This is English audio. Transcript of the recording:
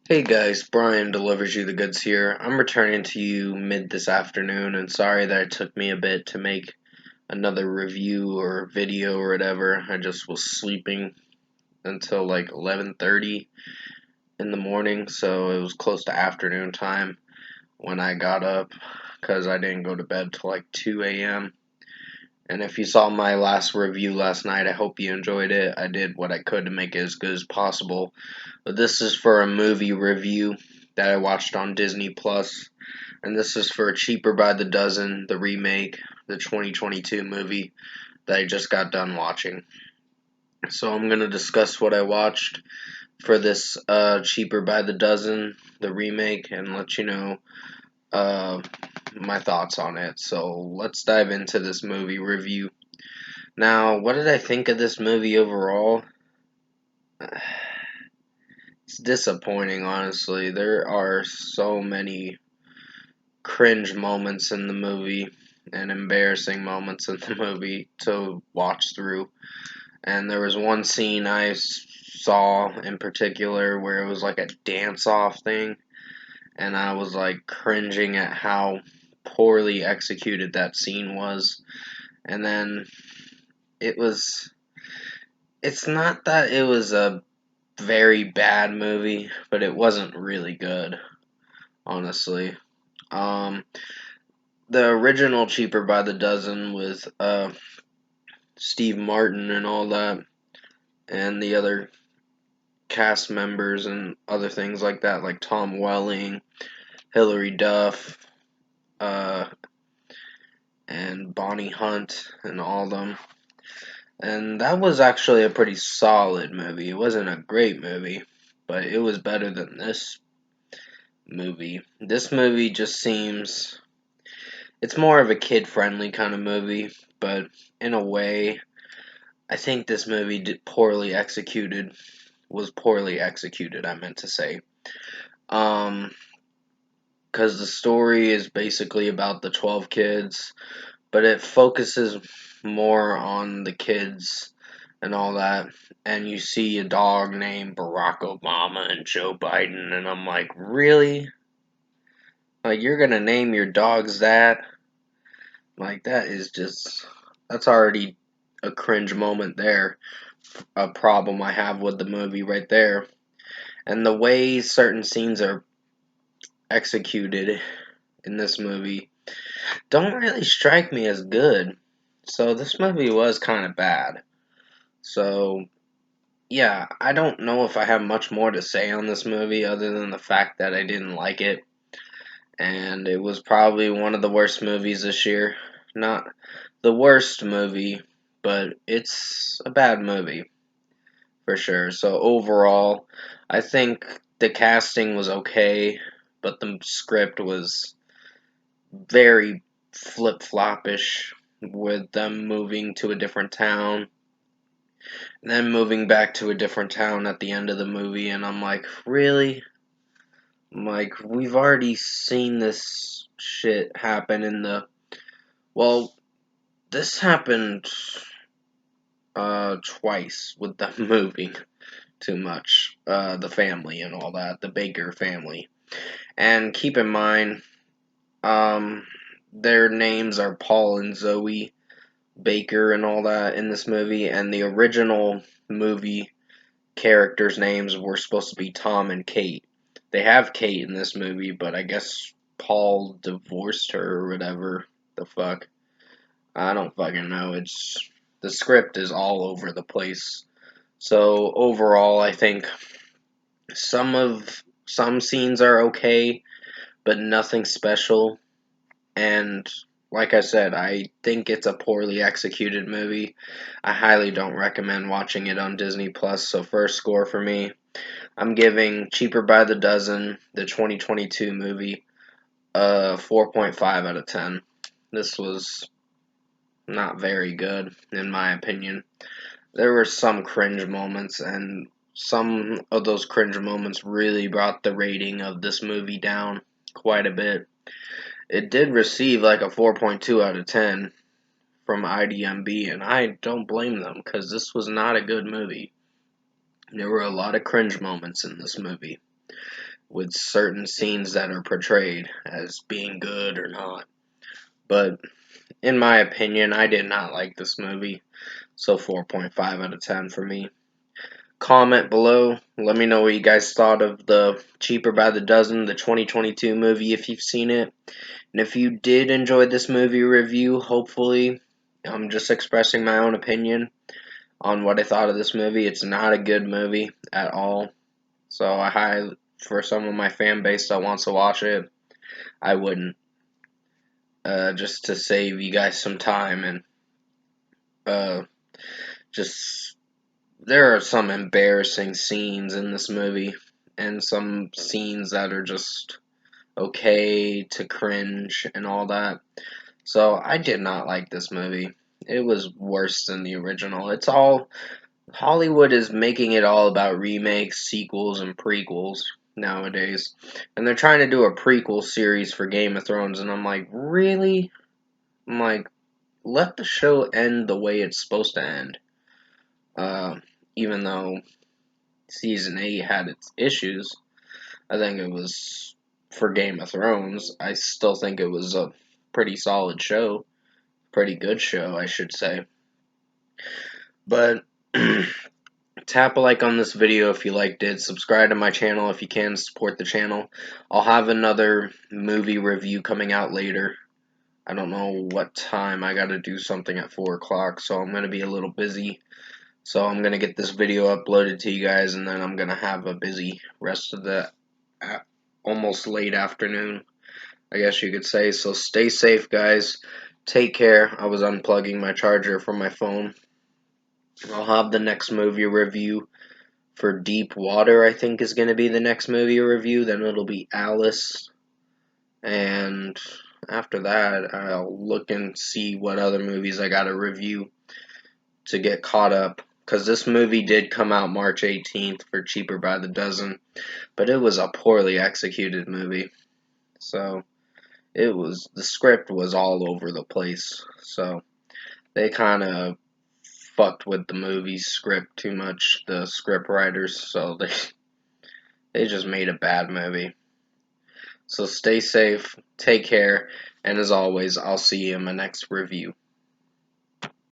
Hey guys, Brian delivers you the goods here. I'm returning to you mid this afternoon, and sorry that it took me a bit to make another review or video or whatever. I just was sleeping until like 11:30 in the morning, so it was close to afternoon time when I got up because I didn't go to bed till like 2 a.m. And if you saw my last review last night, I hope you enjoyed it. I did what I could to make it as good as possible. But this is for a movie review that I watched on Disney Plus, and this is for Cheaper by the Dozen, the remake, the 2022 movie that I just got done watching. So I'm gonna discuss what I watched for this Cheaper by the Dozen, the remake, and let you know uh, my thoughts on it. So let's dive into this movie review. Now, what did I think of this movie overall? It's disappointing, honestly. There are so many cringe moments in the movie and embarrassing moments in the movie to watch through. And there was one scene I saw in particular where it was like a dance off thing, and I was like cringing at how poorly executed that scene was. And then it was. It's not that it was a very bad movie, but it wasn't really good, honestly. Um, the original Cheaper by the Dozen with Steve Martin and all that, and the other cast members and other things like that, like Tom Welling, Hilary Duff, uh, and Bonnie Hunt, and all them. And that was actually a pretty solid movie. It wasn't a great movie, but it was better than this movie. This movie just seems it's more of a kid-friendly kind of movie, but in a way, I think this movie was poorly executed, I meant to say. Um, because the story is basically about the 12 kids, but it focuses more on the kids and all that. And you see a dog named Barack Obama and Joe Biden, and I'm like, really? Like, you're gonna name your dogs that? Like, that's already a cringe moment there. A problem I have with the movie right there. And the way certain scenes are executed in this movie don't really strike me as good. So this movie was kind of bad. So yeah, I don't know if I have much more to say on this movie other than the fact that I didn't like it. And it was probably one of the worst movies this year. Not the worst movie, but it's a bad movie for sure. So overall, I think the casting was okay, but the script was very flip floppish with them moving to a different town, and then moving back to a different town at the end of the movie, and I'm like, really? I'm like, we've already seen this shit happen in the. Well, this happened twice with them moving too much. The family and all that, the Baker family. And keep in mind, um, their names are Paul and Zoe Baker and all that in this movie, and the original movie characters' names were supposed to be Tom and Kate. They have Kate in this movie, but I guess Paul divorced her or whatever the fuck. I don't fucking know. It's the script is all over the place. So overall, I think some scenes are okay, but nothing special. And like I said, I think it's a poorly executed movie. I highly don't recommend watching it on Disney Plus. So first score for me, I'm giving Cheaper by the Dozen, the 2022 movie, a 4.5 out of 10. This was not very good in my opinion. There were some cringe moments, and some of those cringe moments really brought the rating of this movie down quite a bit. It did receive like a 4.2 out of 10 from IDMB, and I don't blame them because this was not a good movie. There were a lot of cringe moments in this movie. with certain scenes that are portrayed as being good or not. But in my opinion, I did not like this movie, so 4.5 out of 10 for me. Comment below. Let me know what you guys thought of the Cheaper by the Dozen, the 2022 movie, if you've seen it. And if you did enjoy this movie review, hopefully, I'm just expressing my own opinion on what I thought of this movie. It's not a good movie at all. So for some of my fan base that wants to watch it, I wouldn't. Just to save you guys some time and just there are some embarrassing scenes in this movie and some scenes that are just okay to cringe and all that. So I did not like this movie. It was worse than the original. It's all Hollywood is making it all about remakes, sequels, and prequels nowadays. And they're trying to do a prequel series for Game of Thrones, and I'm like, really? I'm like, let the show end the way it's supposed to end. Even though season 8 had its issues, I think it was for Game of Thrones. I still think it was a pretty solid show. Pretty good show, I should say. But tap a like on this video if you liked it. Subscribe to my channel if you can, support the channel. I'll have another movie review coming out later. I don't know what time. I gotta do something at 4 o'clock, so I'm gonna be a little busy. So I'm gonna get this video uploaded to you guys, and then I'm gonna have a busy rest of the almost late afternoon, I guess you could say. So stay safe, guys. Take care. I was unplugging my charger from my phone. I'll have the next movie review for Deep Water, I think is going to be the next movie review. Then it'll be Alice. And after that, I'll look and see what other movies I got to review to get caught up. Because this movie did come out March 18th for Cheaper by the Dozen. But it was a poorly executed movie. So the script was all over the place. So they kind of fucked with the movie script too much, the script writers, so they just made a bad movie. So stay safe, take care, and as always, I'll see you in my next review.